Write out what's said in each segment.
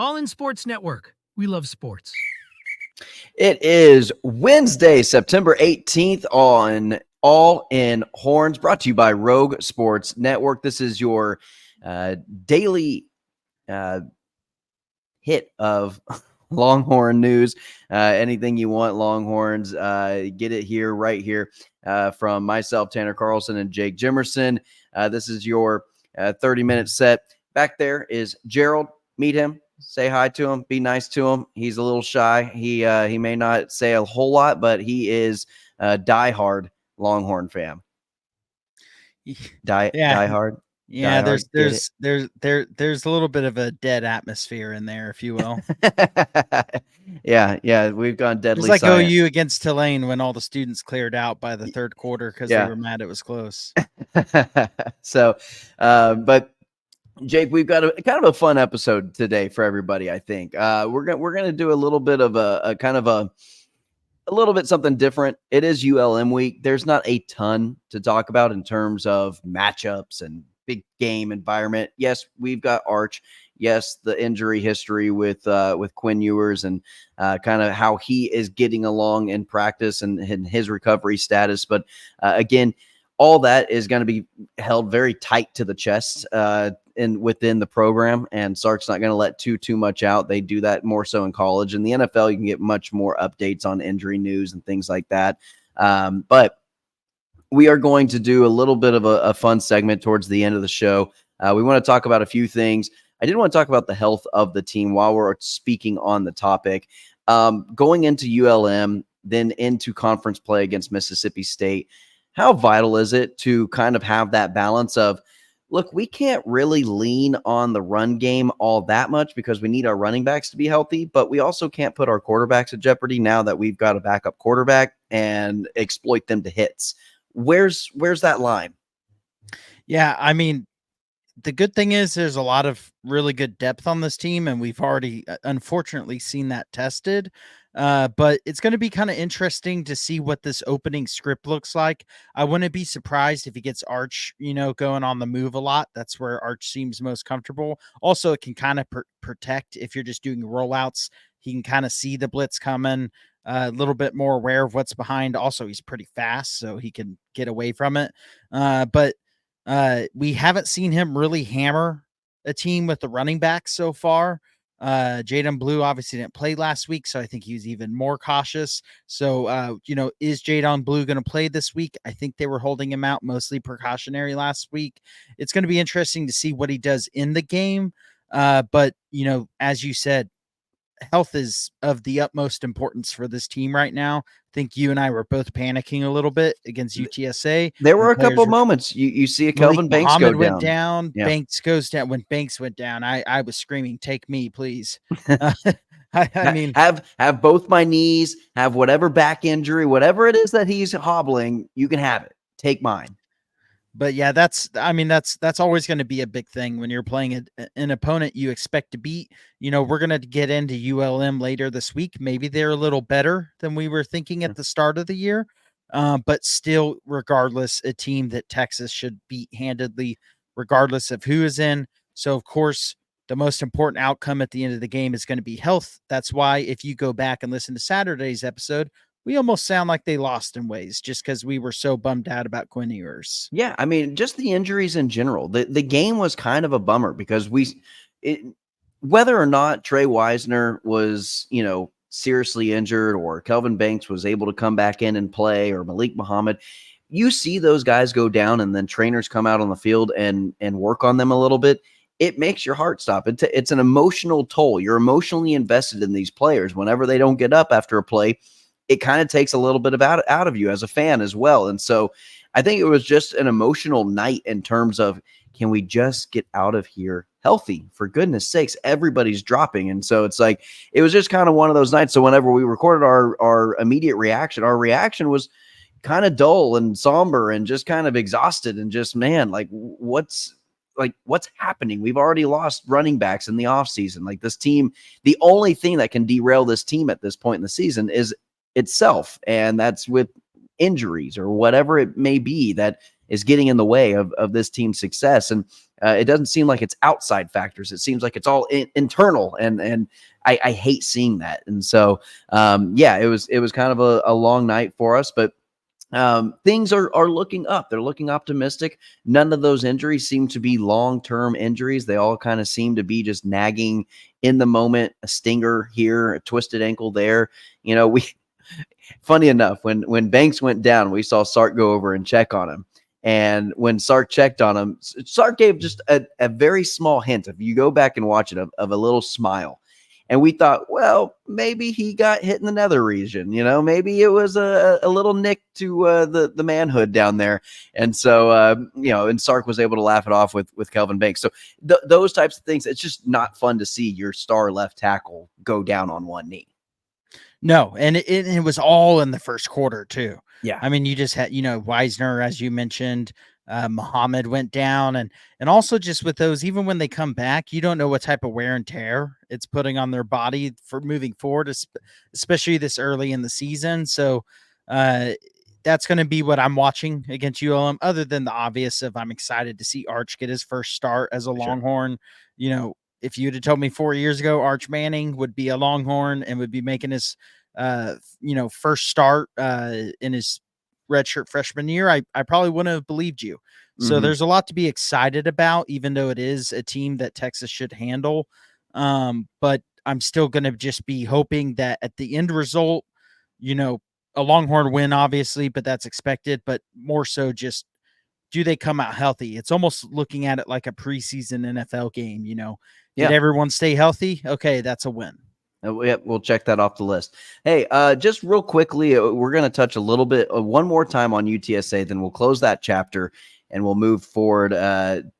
All in Sports Network. We love sports. It is Wednesday, September 18th on All in Horns, brought to you by Rogue Sports Network. This is your daily hit of Longhorn news. Anything you want Longhorns, get it here, right here, from myself, Tanner Carlson, and Jake Jimerson. This is your 30-minute set. Back there is Gerald. Meet him. Say hi to him. Be nice to him. He's a little shy. He may not say a whole lot, but he is a diehard Longhorn fan. Diehard. Yeah, there's a little bit of a dead atmosphere in there, if you will. yeah, we've gone deadly. It's like silent. OU against Tulane when all the students cleared out by the third quarter because they were mad it was close. So, but Jake, we've got a kind of a fun episode today for everybody. I think we're gonna do a little bit of a kind of a little bit something different. It is ULM week. There's not a ton to talk about in terms of matchups and big game environment. Yes, we've got Arch. Yes, the injury history with Quinn Ewers and kind of how he is getting along in practice and his recovery status. But again, all that is going to be held very tight to the chest within the program, and Sark's not going to let too much out. They do that more so in college. In the NFL, you can get much more updates on injury news and things like that. But we are going to do a little bit of a fun segment towards the end of the show. We want to talk about a few things. I did want to talk about the health of the team while we're speaking on the topic. Going into ULM, then into conference play against Mississippi State, how vital is it to kind of have that balance of, look, we can't really lean on the run game all that much because we need our running backs to be healthy, but we also can't put our quarterbacks at jeopardy now that we've got a backup quarterback and exploit them to hits. Where's that line? Yeah, I mean, the good thing is there's a lot of really good depth on this team, and we've already unfortunately seen that tested. But it's going to be kind of interesting to see what this opening script looks like. I wouldn't be surprised if he gets Arch, going on the move a lot. That's where Arch seems most comfortable. Also, it can kind of protect if you're just doing rollouts. He can kind of see the blitz coming, a little bit more aware of what's behind. Also, he's pretty fast, so he can get away from it. But we haven't seen him really hammer a team with the running back so far. Jaden Blue obviously didn't play last week, so I think he was even more cautious. So, is Jaden Blue going to play this week? I think they were holding him out mostly precautionary last week. It's going to be interesting to see what he does in the game. But, as you said, health is of the utmost importance for this team right now. I think you and I were both panicking a little bit against UTSA. There were a couple moments. You see a Kelvin Banks Muhammad go went down. down. Yeah. Banks goes down. When Banks went down, I was screaming, "Take me, please!" I mean, have both my knees, have whatever back injury, whatever it is that he's hobbling, you can have it. Take mine. But yeah, that's always going to be a big thing when you're playing an opponent you expect to beat. We're going to get into ULM later this week. Maybe they're a little better than we were thinking at the start of the year. But still, regardless, a team that Texas should beat handedly, regardless of who is in. So, of course, the most important outcome at the end of the game is going to be health. That's why if you go back and listen to Saturday's episode, we almost sound like they lost in ways just because we were so bummed out about Quinn Ewers. Yeah, I mean, just the injuries in general. The game was kind of a bummer because whether or not Trey Wisner was, seriously injured or Kelvin Banks was able to come back in and play or Malik Muhammad, you see those guys go down and then trainers come out on the field and work on them a little bit. It makes your heart stop. It's an emotional toll. You're emotionally invested in these players. Whenever they don't get up after a play, it kind of takes a little bit of out of you as a fan as well. And so I think it was just an emotional night in terms of, can we just get out of here healthy? For goodness sakes, everybody's dropping. And so it's like, it was just kind of one of those nights. So whenever we recorded our immediate reaction, our reaction was kind of dull and somber and just kind of exhausted and just, man, what's happening? We've already lost running backs in the offseason. Like, this team, the only thing that can derail this team at this point in the season is itself, and that's with injuries or whatever it may be that is getting in the way of this team's success. And it doesn't seem like it's outside factors. It seems like it's all internal, and I hate seeing that. And so, it was kind of a long night for us, but things are looking up. They're looking optimistic. None of those injuries seem to be long-term injuries. They all kind of seem to be just nagging in the moment, a stinger here, a twisted ankle there. Funny enough, when Banks went down, we saw Sark go over and check on him. And when Sark checked on him, Sark gave just a very small hint, if you go back and watch it, of a little smile. And we thought, well, maybe he got hit in the nether region. Maybe it was a little nick to the manhood down there. And so, and Sark was able to laugh it off with Kelvin Banks. So those types of things, it's just not fun to see your star left tackle go down on one knee. No, and it was all in the first quarter too. Yeah. I mean, you just had, Weisner, as you mentioned, Muhammad went down, and also just with those, even when they come back, you don't know what type of wear and tear it's putting on their body for moving forward, especially this early in the season. So that's going to be what I'm watching against ULM, other than the obvious of I'm excited to see Arch get his first start as a Longhorn. If you'd have told me 4 years ago, Arch Manning would be a Longhorn and would be making his, first start in his redshirt freshman year, I probably wouldn't have believed you. So there's a lot to be excited about, even though it is a team that Texas should handle. But I'm still going to just be hoping that at the end result, a Longhorn win, obviously, but that's expected, but more so just, do they come out healthy? It's almost looking at it like a preseason NFL game. Did everyone stay healthy? Okay, that's a win. We'll check that off the list. Hey, just real quickly, we're going to touch a little bit one more time on UTSA, then we'll close that chapter and we'll move forward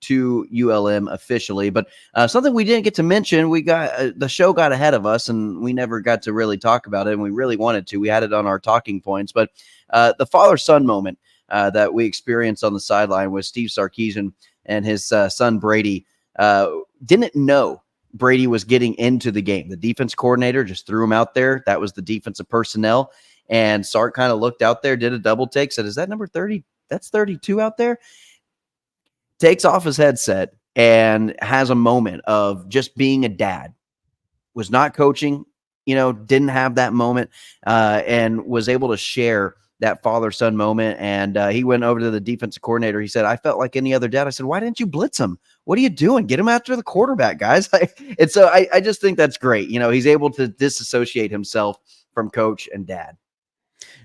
to ULM officially. But something we didn't get to mention, the show got ahead of us and we never got to really talk about it, and we really wanted to. We had it on our talking points, but the father-son moment that we experienced on the sideline with Steve Sarkisian and his son Brady didn't know Brady was getting into the game. The defense coordinator just threw him out there. That was the defensive personnel. And Sark kind of looked out there, did a double take, said, "Is that number 30? That's 32 out there." Takes off his headset and has a moment of just being a dad. Was not coaching, didn't have that moment, and was able to share that father-son moment. And he went over to the defensive coordinator. He said, "I felt like any other dad." I said, "Why didn't you blitz him? What are you doing? Get him after the quarterback, guys." And so I just think that's great. He's able to disassociate himself from coach and dad.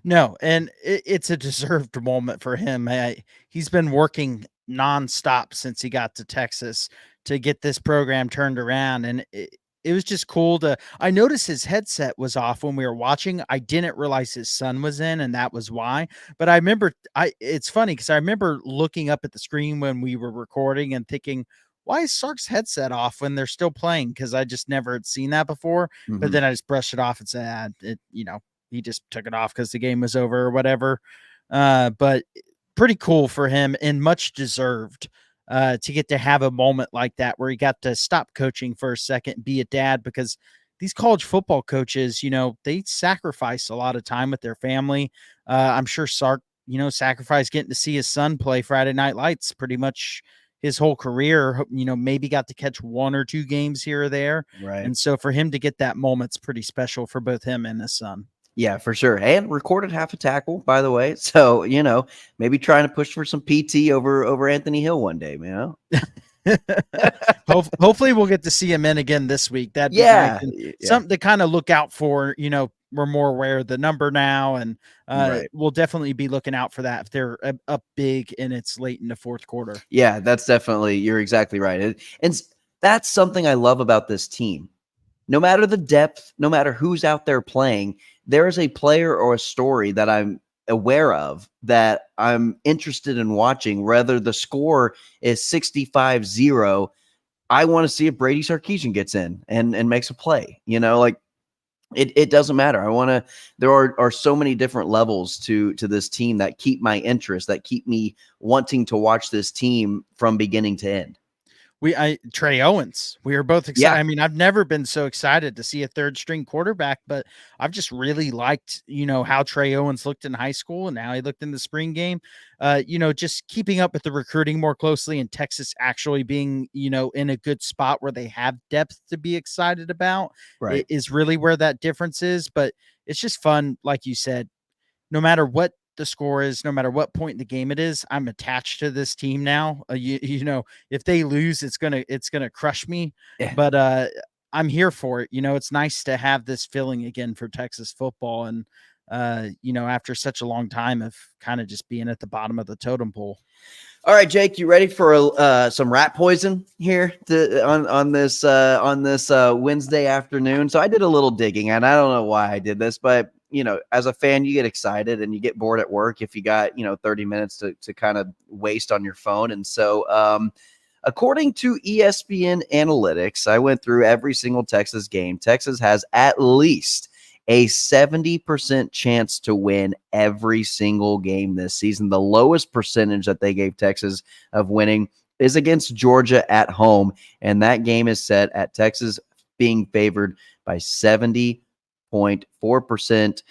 No, and it's a deserved moment for him. He's been working nonstop since he got to Texas to get this program turned around. And it was just cool I noticed his headset was off when we were watching. I didn't realize his son was in, and that was why. But I remember it's funny because I remember looking up at the screen when we were recording and thinking, why is Sark's headset off when they're still playing? Because I just never had seen that before. But then I just brushed it off and said, he just took it off because the game was over or whatever. But pretty cool for him and much deserved to get to have a moment like that where he got to stop coaching for a second, be a dad, because these college football coaches, they sacrifice a lot of time with their family. I'm sure Sark, sacrificed getting to see his son play Friday Night Lights pretty much his whole career, maybe got to catch 1 or 2 games here or there. Right. And so for him to get that moment's pretty special for both him and his son. Yeah, for sure. And recorded half a tackle, by the way. So, maybe trying to push for some PT over Anthony Hill one day, Hopefully we'll get to see him in again this week. That'd be nice. Something to kind of look out for. We're more aware of the number now, and we'll definitely be looking out for that if they're up big and it's late in the fourth quarter. Yeah, you're exactly right. And that's something I love about this team. No matter the depth, no matter who's out there playing, there is a player or a story that I'm aware of that I'm interested in watching. Whether the score is 65-0, I want to see if Brady Sarkisian gets in and makes a play. It doesn't matter. There are so many different levels to this team that keep my interest, that keep me wanting to watch this team from beginning to end. Trey Owens. We were both excited. Yeah. I mean, I've never been so excited to see a third string quarterback, but I've just really liked, how Trey Owens looked in high school and how he looked in the spring game. Just keeping up with the recruiting more closely, and Texas actually being, in a good spot where they have depth to be excited about Right. is really where that difference is. But it's just fun, like you said, no matter what the score is, no matter what point in the game it is, I'm attached to this team now. If they lose, it's gonna crush me. Yeah. But I'm here for it. It's nice to have this feeling again for Texas football, and after such a long time of kind of just being at the bottom of the totem pole. All right, Jake, you ready for some rat poison here on this Wednesday afternoon? So I did a little digging, and I don't know why I did this, but as a fan, you get excited and you get bored at work if you got 30 minutes to kind of waste on your phone. And so, according to ESPN Analytics, I went through every single Texas game. Texas has at least a 70% chance to win every single game this season. The lowest percentage that they gave Texas of winning is against Georgia at home, and that game is set at Texas being favored by 70.4%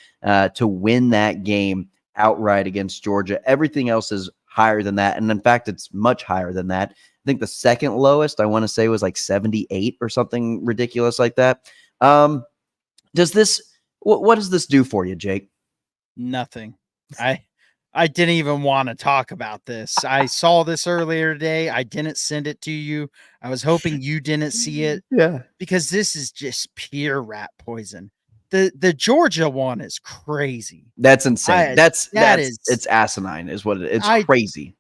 to win that game outright against Georgia. Everything else is higher than that, and in fact, it's much higher than that. I think the second lowest, I want to say, was like 78 or something ridiculous like that. What does this do for you, Jake? Nothing. I didn't even want to talk about this. I saw this earlier today. I didn't send it to you. I was hoping you didn't see it. Yeah. Because this is just pure rat poison. The Georgia one is crazy. That's insane. It's it's asinine is what it's crazy.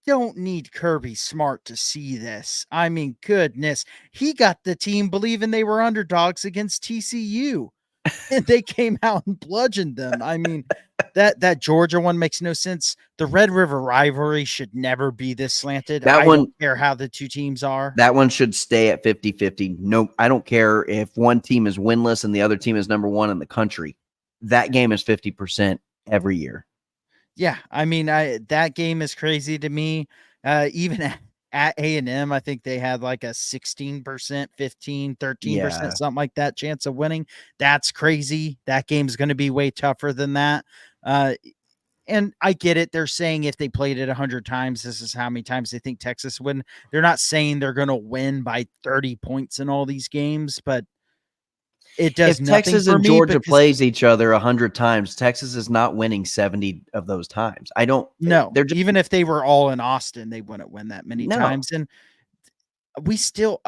Don't need Kirby Smart to see this. I mean, goodness. He got the team believing they were underdogs against TCU. And they came out and bludgeoned them. I mean, that Georgia one makes no sense. The Red River rivalry should never be this slanted. I don't care how the two teams are. That one should stay at 50-50. No, I don't care if one team is winless and the other team is number one in the country. That game is 50% every year. Yeah, I mean, that game is crazy to me. Even at A&M, I think they had like a 16%, 15, 13%, something like that chance of winning. That's crazy. That game's going to be way tougher than that. And I get it. They're saying if they played it 100 times, this is how many times they think Texas win. They're not saying they're going to win by 30 points in all these games, but it does if nothing Texas for and me Georgia plays each other 100 times, Texas is not winning 70 of those times. I don't know. They're just, even if they were all in Austin, they wouldn't win that many times. And we still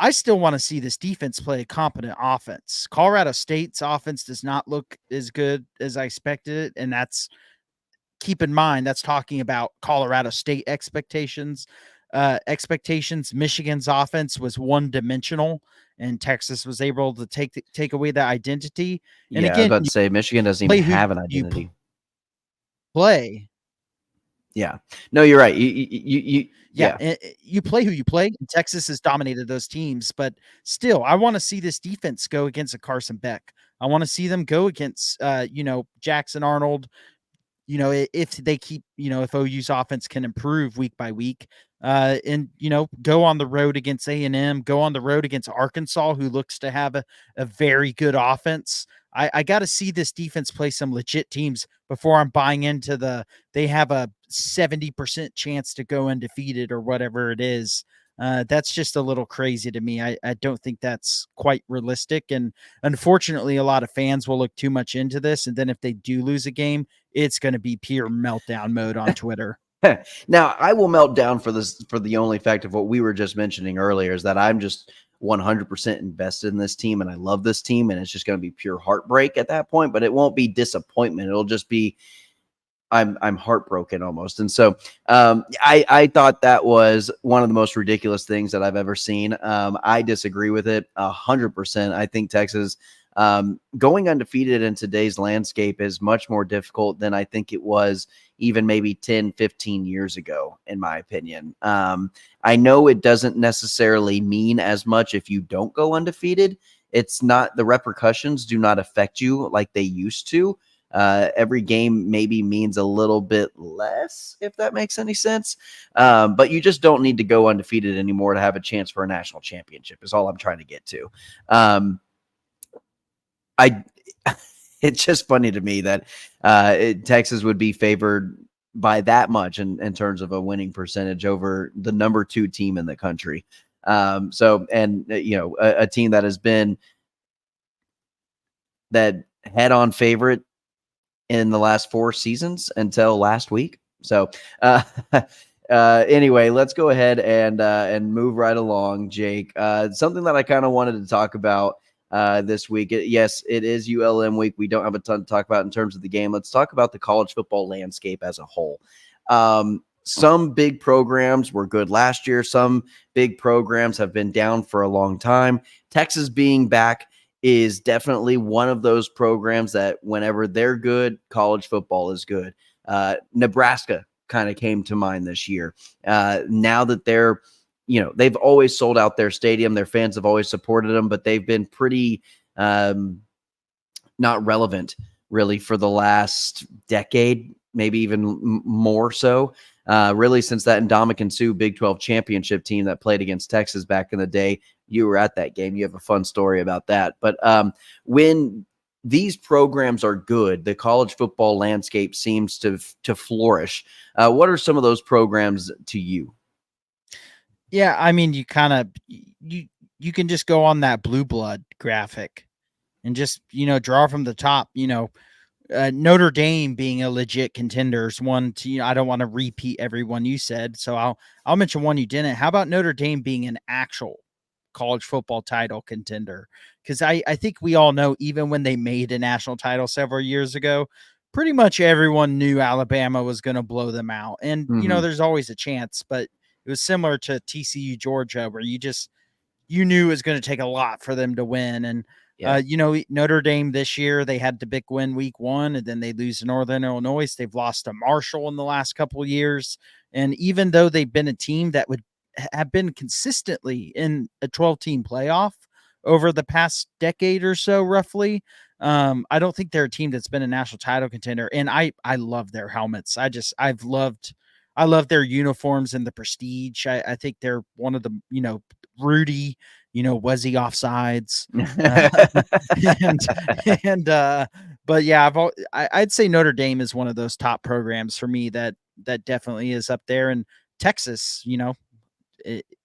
I still want to see this defense play a competent offense. Colorado State's offense does not look as good as I expected it, and keep in mind that's talking about Colorado State expectations. Michigan's offense was one-dimensional, and Texas was able to take away that identity. And again, I was about to say Michigan doesn't even have an identity. Play. Yeah. No, you're right. You play who you play. And Texas has dominated those teams, but still, I want to see this defense go against a Carson Beck. I want to see them go against, Jackson Arnold. If they keep, if OU's offense can improve week by week, and go on the road against A&M, go on the road against Arkansas, who looks to have a very good offense. I got to see this defense play some legit teams before I'm buying into they have a 70% chance to go undefeated or whatever it is. That's just a little crazy to me. I don't think that's quite realistic. And unfortunately, a lot of fans will look too much into this. And then if they do lose a game, it's going to be pure meltdown mode on Twitter. Now, I will melt down for the only fact of what we were just mentioning earlier is that I'm just 100% invested in this team and I love this team, and it's just going to be pure heartbreak at that point, but it won't be disappointment. It'll just be I'm heartbroken almost. And so I thought that was one of the most ridiculous things that I've ever seen. I disagree with it 100%. I think Texas going undefeated in today's landscape is much more difficult than I think it was even maybe 10, 15 years ago, in my opinion. I know it doesn't necessarily mean as much if you don't go undefeated. It's not, the repercussions do not affect you like they used to. Every game maybe means a little bit less, if that makes any sense. But you just don't need to go undefeated anymore to have a chance for a national championship is all I'm trying to get to. I It's just funny to me that Texas would be favored by that much in terms of a winning percentage over the number 2 team in the country. A team that has been that head-on favorite in the last 4 seasons until last week. So, anyway, let's go ahead and move right along, Jake. Something that I kind of wanted to talk about this week. Yes, it is ULM week. We don't have a ton to talk about in terms of the game. Let's talk about the college football landscape as a whole. Some big programs were good last year. Some big programs have been down for a long time. Texas being back is definitely one of those programs that whenever they're good, college football is good. Nebraska kind of came to mind this year. Now that they've always sold out their stadium. Their fans have always supported them, but they've been pretty not relevant really for the last decade, maybe even more so. Really since that Ndamukong Suh Big 12 championship team that played against Texas back in the day. You were at that game. You have a fun story about that. But when these programs are good, the college football landscape seems to flourish. What are some of those programs to you? Yeah, I mean, you kind of you can just go on that blue blood graphic and just draw from the top. Notre Dame being a legit contender is one to, I don't want to repeat everyone you said, so I'll mention one you didn't. How about Notre Dame being an actual college football title contender? Because I think we all know, even when they made a national title several years ago, pretty much everyone knew Alabama was going to blow them out. And, there's always a chance, but it was similar to TCU Georgia, where you knew it was going to take a lot for them to win. And, Notre Dame this year, they had the big win week 1, and then they lose to Northern Illinois. They've lost to Marshall in the last couple of years. And even though they've been a team that would have been consistently in a 12-team playoff over the past decade or so, roughly, I don't think they're a team that's been a national title contender. And I love their helmets. I love their uniforms and the prestige. I think they're one of the, Rudy, was he offsides? But yeah, I'd say Notre Dame is one of those top programs for me that definitely is up there. And Texas,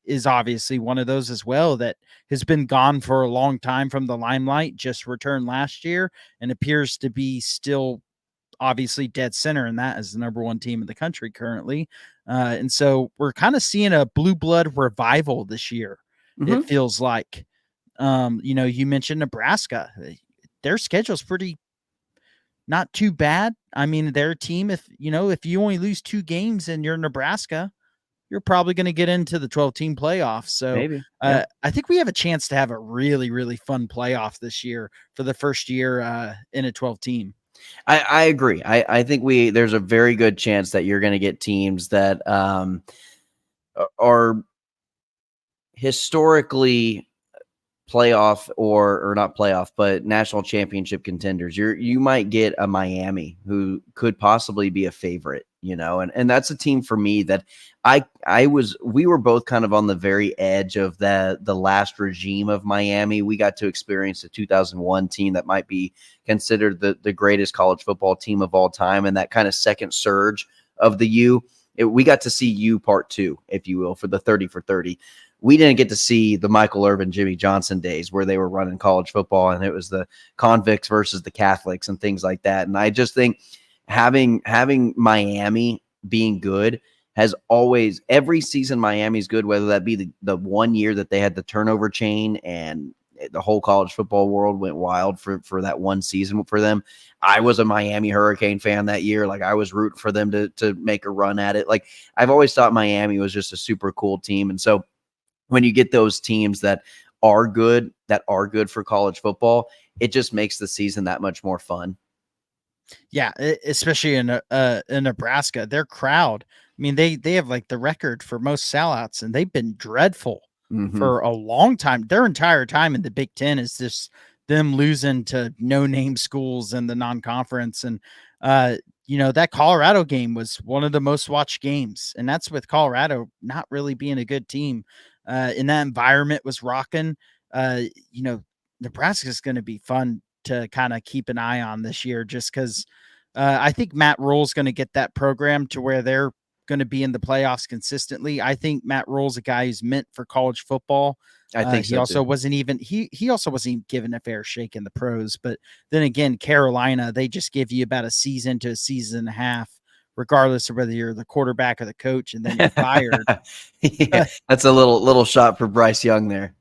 is obviously one of those as well that has been gone for a long time from the limelight, just returned last year and appears to be still obviously dead center in that as the number 1 team in the country currently. And so we're kind of seeing a blue blood revival this year. It feels like, you mentioned Nebraska, their schedule's pretty not too bad. I mean, their team, if you only lose 2 games and you're Nebraska, you're probably going to get into the 12-team playoff. So maybe. Yeah. I think we have a chance to have a really, really fun playoff this year for the first year in a 12-team. I agree. I think there's a very good chance that you're going to get teams that are historically playoff or not playoff, but national championship contenders. You might get a Miami who could possibly be a favorite, and that's a team for me that we were both kind of on the very edge of the last regime of Miami. We got to experience the 2001 team that might be considered the greatest college football team of all time. And that kind of second surge of the U, we got to see U part 2, if you will, for the 30 for 30. We didn't get to see the Michael Irvin, Jimmy Johnson days where they were running college football and it was the convicts versus the Catholics and things like that. And I just think having Miami being good has always, every season Miami's good, whether that be the 1 year that they had the turnover chain and the whole college football world went wild for that one season for them. I was a Miami Hurricane fan that year. Like, I was rooting for them to make a run at it. Like, I've always thought Miami was just a super cool team. And so when you get those teams that are good for college football, it just makes the season that much more fun. Yeah, especially in Nebraska, their crowd. I mean, they have like the record for most sellouts, and they've been dreadful for a long time. Their entire time in the Big Ten is just them losing to no-name schools in the non-conference. And, that Colorado game was one of the most watched games. And that's with Colorado not really being a good team. In that environment was rocking. You know, Nebraska is going to be fun to kind of keep an eye on this year just because I think Matt Rule's going to get that program to where they're going to be in the playoffs consistently. I think Matt Rule's a guy who's meant for college football. I think He so also too. wasn't even he also wasn't even given a fair shake in the pros. But then again, Carolina, they just give you about a season to a season and a half, regardless of whether you're the quarterback or the coach, and then you're fired. Yeah, that's a little shot for Bryce Young there.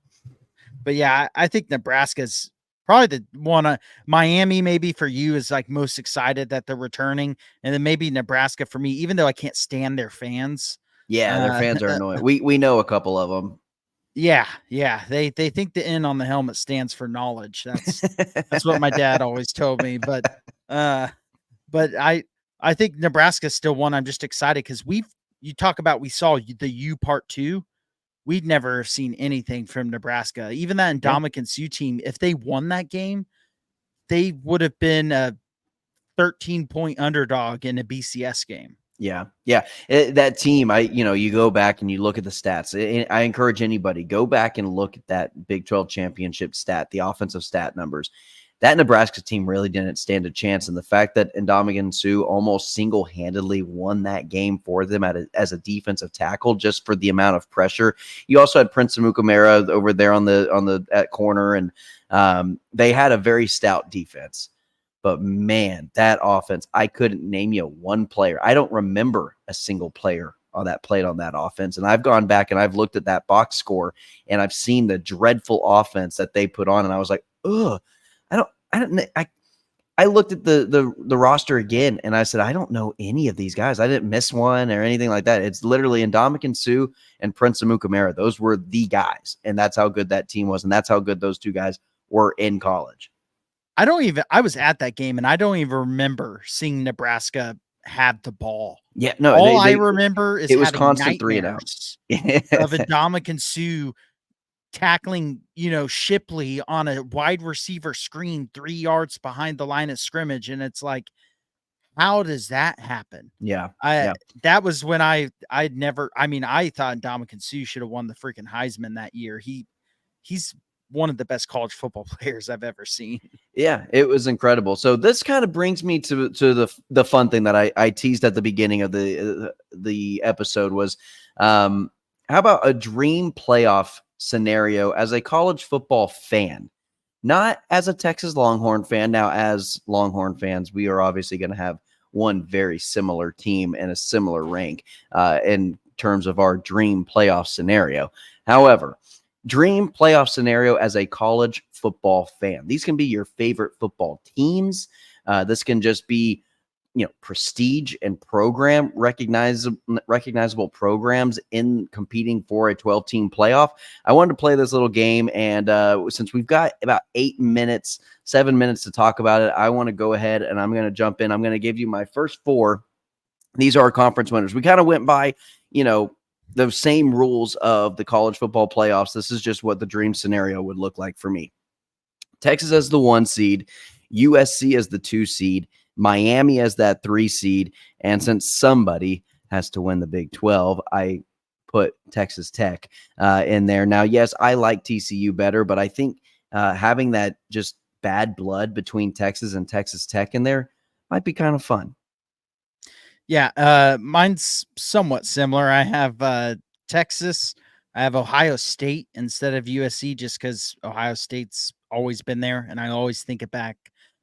But yeah, I think Nebraska's probably the one. Miami, maybe for you, is like most excited that they're returning, and then maybe Nebraska for me, even though I can't stand their fans. Yeah, their fans are annoying. We know a couple of them. Yeah, they think the N on the helmet stands for knowledge. That's what my dad always told me. But I think Nebraska's still one. I'm just excited because you talk about we saw the U part 2. We'd never seen anything from Nebraska. Even that Yeah. Indomitian Sioux team, if they won that game, they would have been a 13-point underdog in a BCS game. Yeah. That team, you go back and you look at the stats. I encourage anybody, go back and look at that Big 12 championship stat, the offensive stat numbers. That Nebraska team really didn't stand a chance. And the fact that Indomitian Sioux almost single-handedly won that game for them as a defensive tackle, just for the amount of pressure. You also had Prince Amukamara over there at corner, and they had a very stout defense. But man, that offense, I couldn't name you one player. I don't remember a single player that played on that offense. And I've gone back and I've looked at that box score and I've seen the dreadful offense that they put on. And I was like, ugh, I looked at the roster again and I said, I don't know any of these guys. I didn't miss one or anything like that. It's literally Indomitian Sioux and Prince Amukamara. Those were the guys. And that's how good that team was. And that's how good those two guys were in college. I was at that game and I don't even remember seeing Nebraska have the ball. Yeah, no. All I remember is it was having constant 3 and out of Indomitian Sioux tackling, Shipley on a wide receiver screen 3 yards behind the line of scrimmage. And it's like, how does that happen? Yeah. That was when I thought Indomitian Sioux should have won the freaking Heisman that year. He's one of the best college football players I've ever seen. Yeah, it was incredible. So this kind of brings me to the fun thing that I teased at the beginning of the episode was, how about a dream playoff scenario as a college football fan, not as a Texas Longhorn fan. Now, as Longhorn fans, we are obviously going to have one very similar team and a similar rank in terms of our dream playoff scenario. However, dream playoff scenario as a college football fan. These can be your favorite football teams. This can just be, prestige and program recognizable programs in competing for a 12-team playoff. I wanted to play this little game, and since we've got about 7 minutes to talk about it, I want to go ahead and I'm going to jump in. I'm going to give you my first 4. These are our conference winners. We kind of went by, the same rules of the college football playoffs. This is just what the dream scenario would look like for me. Texas as the 1 seed, USC as the 2 seed, Miami as that 3 seed. And since somebody has to win the Big 12, I put Texas Tech in there. Now, yes, I like TCU better, but I think having that just bad blood between Texas and Texas Tech in there might be kind of fun. Yeah, mine's somewhat similar. I have Texas. I have Ohio State instead of USC just because Ohio State's always been there, and I always think it back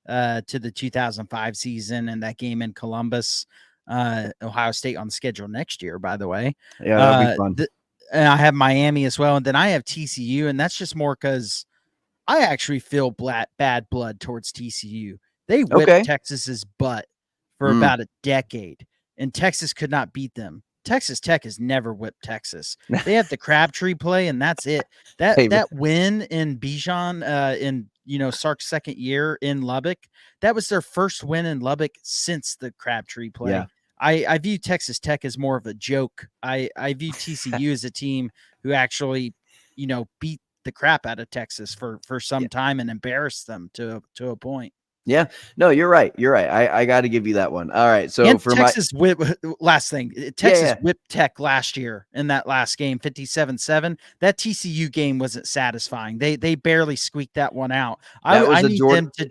to the 2005 season and that game in Columbus. Ohio State on the schedule next year, by the way. Yeah, that'd be fun. And I have Miami as well, and then I have TCU, and that's just more because I actually feel bad blood towards TCU. They whipped Texas's butt for about a decade, and Texas could not beat them. Texas Tech has never whipped Texas. They have the Crabtree play, and that's it. That win in Bijan in Sark's second year in Lubbock, that was their first win in Lubbock since the Crabtree play. Yeah. I view Texas Tech as more of a joke. I view TCU as a team who actually, beat the crap out of Texas for some time and embarrass them to a point. Yeah, no, you're right. You're right. I got to give you that one. All right. So And for Texas last thing, Texas yeah. whipped Tech last year in that last game, 57-7. That TCU game wasn't satisfying. They barely squeaked that one out. I need them to.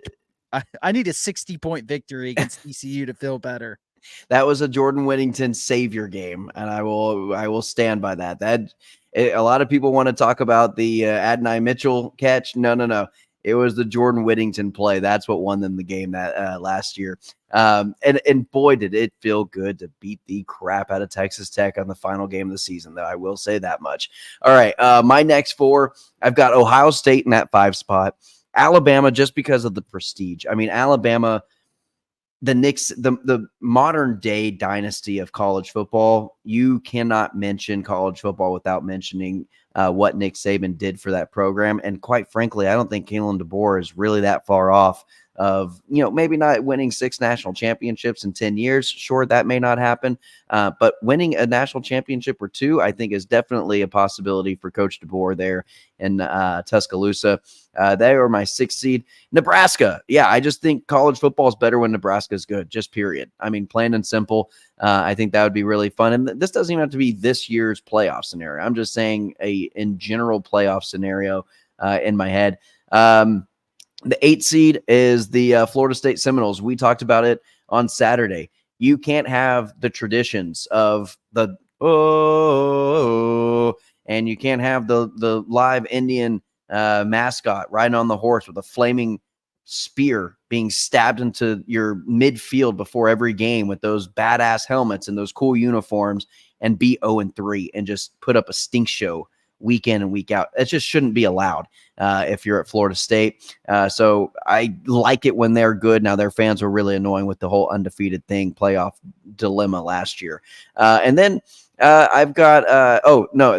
I need a 60-point victory against TCU to feel better. That was a Jordan Whittington savior game, and I will stand by that. A lot of people want to talk about the Adonai Mitchell catch. No. It was the Jordan Whittington play. That's what won them the game that last year. And boy, did it feel good to beat the crap out of Texas Tech on the final game of the season, though. I will say that much. All right, my next 4, I've got Ohio State in that 5 spot. Alabama, just because of the prestige. I mean, Alabama, the Knicks, the modern day dynasty of college football, you cannot mention college football without mentioning what Nick Saban did for that program. And quite frankly, I don't think Kalen DeBoer is really that far off of, maybe not winning 6 national championships in 10 years. Sure, that may not happen. But winning a national championship or 2, I think, is definitely a possibility for Coach DeBoer there in Tuscaloosa. They were my 6th seed. Nebraska. Yeah, I just think college football is better when Nebraska is good, just period. I mean, plain and simple. I think that would be really fun. And this doesn't even have to be this year's playoff scenario. I'm just saying in general playoff scenario in my head. The 8th seed is the Florida State Seminoles. We talked about it on Saturday. You can't have the traditions of the and you can't have the live Indian mascot riding on the horse with a flaming spear being stabbed into your midfield before every game with those badass helmets and those cool uniforms and be 0-3 and just put up a stink show week in and week out. It just shouldn't be allowed if you're at Florida State. So I like it when they're good. Now, their fans were really annoying with the whole undefeated thing, playoff dilemma last year. And then I've got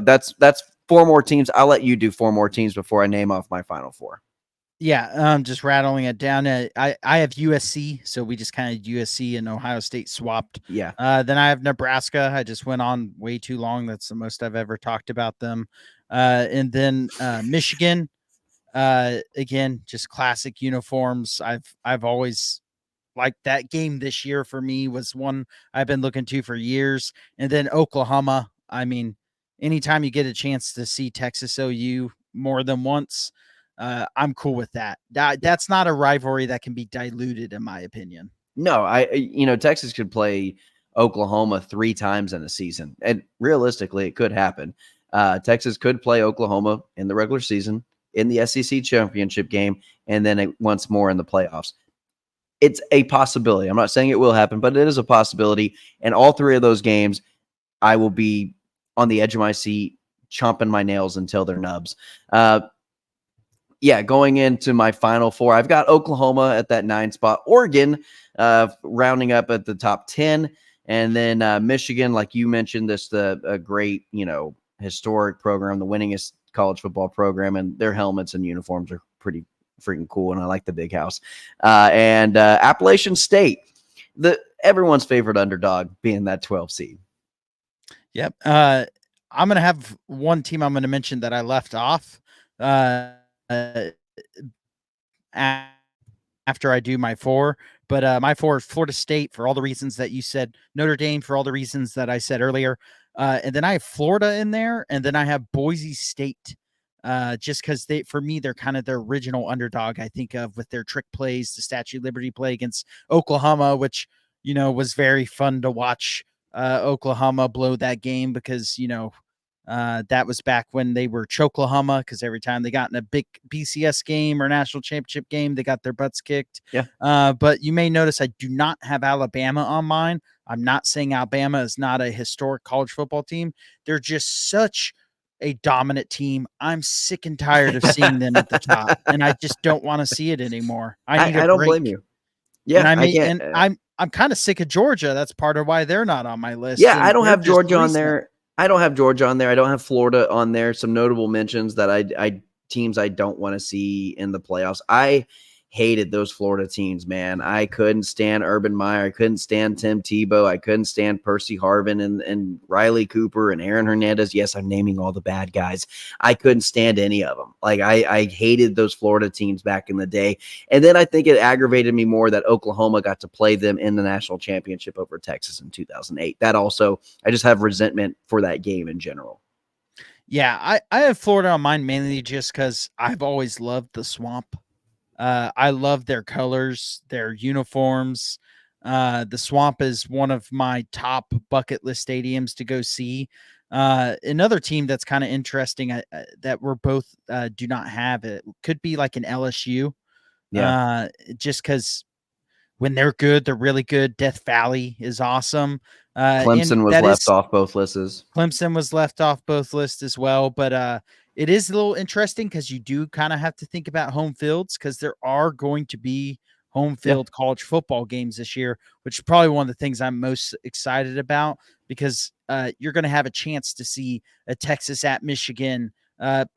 that's 4 more teams. I'll let you do 4 more teams before I name off my final 4. Yeah, just rattling it down. I have USC, so we just kind of USC and Ohio State swapped. Yeah. Then I have Nebraska. I just went on way too long. That's the most I've ever talked about them. And then Michigan. Again, just classic uniforms. I've always liked that game. This year for me was one I've been looking to for years. And then Oklahoma. I mean, anytime you get a chance to see Texas OU more than once, I'm cool with that. That's not a rivalry that can be diluted, in my opinion. No, Texas could play Oklahoma 3 times in a season, and realistically, it could happen. Texas could play Oklahoma in the regular season, in the SEC championship game, and then once more in the playoffs. It's a possibility. I'm not saying it will happen, but it is a possibility. And all 3 of those games, I will be on the edge of my seat, chomping my nails until they're nubs. Going into my final 4, I've got Oklahoma at that 9 spot, Oregon rounding up at the top 10, and then Michigan, like you mentioned, a great, historic program, the winningest college football program, and their helmets and uniforms are pretty freaking cool, and I like the big house. And Appalachian State, everyone's favorite underdog, being that 12 seed. Yep. I'm going to have one team I'm going to mention that I left off. After I do my 4, but my 4 is Florida State for all the reasons that you said, Notre Dame for all the reasons that I said earlier, and then I have Florida in there, and then I have Boise State, just because for me they're kind of their original underdog. I think of with their trick plays, the Statue of Liberty play against Oklahoma, which was very fun to watch. Oklahoma blow that game because that was back when they were Choklahoma, because every time they got in a big BCS game or national championship game, they got their butts kicked. Yeah. But you may notice I do not have Alabama on mine. I'm not saying Alabama is not a historic college football team. They're just such a dominant team. I'm sick and tired of seeing them at the top, and I just don't want to see it anymore. I don't blame you. Yeah, I'm kind of sick of Georgia. That's part of why they're not on my list. Yeah, I don't have Georgia on there. I don't have Georgia on there. I don't have Florida on there. Some notable mentions that teams I don't want to see in the playoffs. I hated those Florida teams, man. I couldn't stand Urban Meyer. I couldn't stand Tim Tebow. I couldn't stand Percy Harvin and Riley Cooper and Aaron Hernandez. Yes, I'm naming all the bad guys. I couldn't stand any of them. Like I hated those Florida teams back in the day. And then I think it aggravated me more that Oklahoma got to play them in the national championship over Texas in 2008. That also, I just have resentment for that game in general. Yeah, I have Florida on mine mainly just because I've always loved the Swamp. I love their colors, their uniforms. The Swamp is one of my top bucket list stadiums to go see. Another team that's kind of interesting that we're both do not have, it could be like an LSU. Yeah. Just because when they're good, they're really good. Death Valley is awesome. And Clemson was that left is off both lists. Clemson was left off both lists as well, but it is a little interesting because you do kind of have to think about home fields because there are going to be home field college football games this year, which is probably one of the things I'm most excited about because you're going to have a chance to see a Texas at Michigan.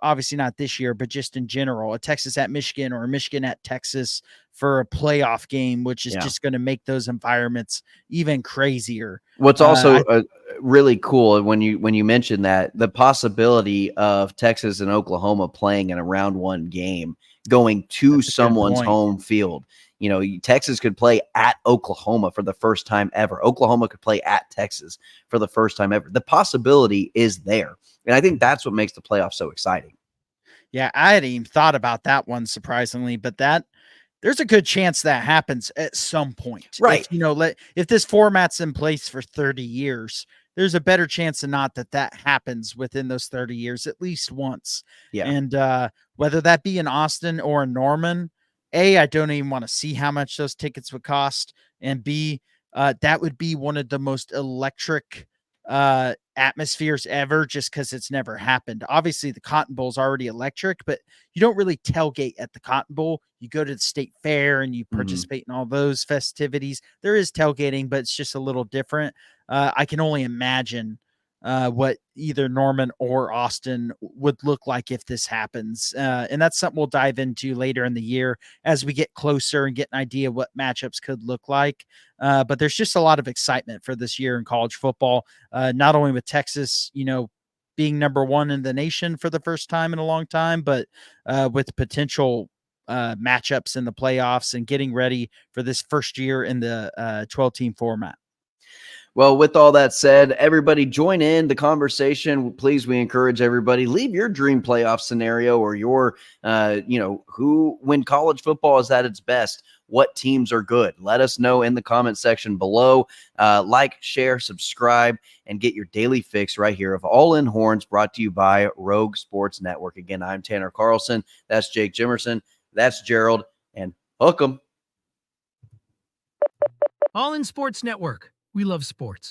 Obviously not this year, but just in general, a Texas at Michigan or a Michigan at Texas for a playoff game, which is just going to make those environments even crazier. What's also really cool when you mentioned that the possibility of Texas and Oklahoma playing in a round one game going to someone's home field. You know, Texas could play at Oklahoma for the first time ever. Oklahoma could play at Texas for the first time ever. The possibility is there. And I think that's what makes the playoffs so exciting. Yeah, I hadn't even thought about that one, surprisingly, but there's a good chance that happens at some point. Right. If this format's in place for 30 years, there's a better chance than not that happens within those 30 years, at least once. Yeah. And whether that be in Austin or in Norman, A, I don't even want to see how much those tickets would cost. And B, that would be one of the most electric atmospheres ever just because it's never happened. Obviously, the Cotton Bowl is already electric, but you don't really tailgate at the Cotton Bowl. You go to the state fair and you participate in all those festivities. There is tailgating, but it's just a little different. I can only imagine what either Norman or Austin would look like if this happens. And that's something we'll dive into later in the year as we get closer and get an idea what matchups could look like. But there's just a lot of excitement for this year in college football, not only with Texas, being number one in the nation for the first time in a long time, but with potential matchups in the playoffs and getting ready for this first year in the 12-team format. Well, with all that said, everybody join in the conversation. Please, we encourage everybody, leave your dream playoff scenario or your, when college football is at its best, what teams are good. Let us know in the comment section below. Like, share, subscribe, and get your daily fix right here of All In Horns, brought to you by Rogue Sports Network. Again, I'm Tanner Carlson. That's Jake Jimerson. That's Gerald. And hook 'em. All in Sports Network. We love sports.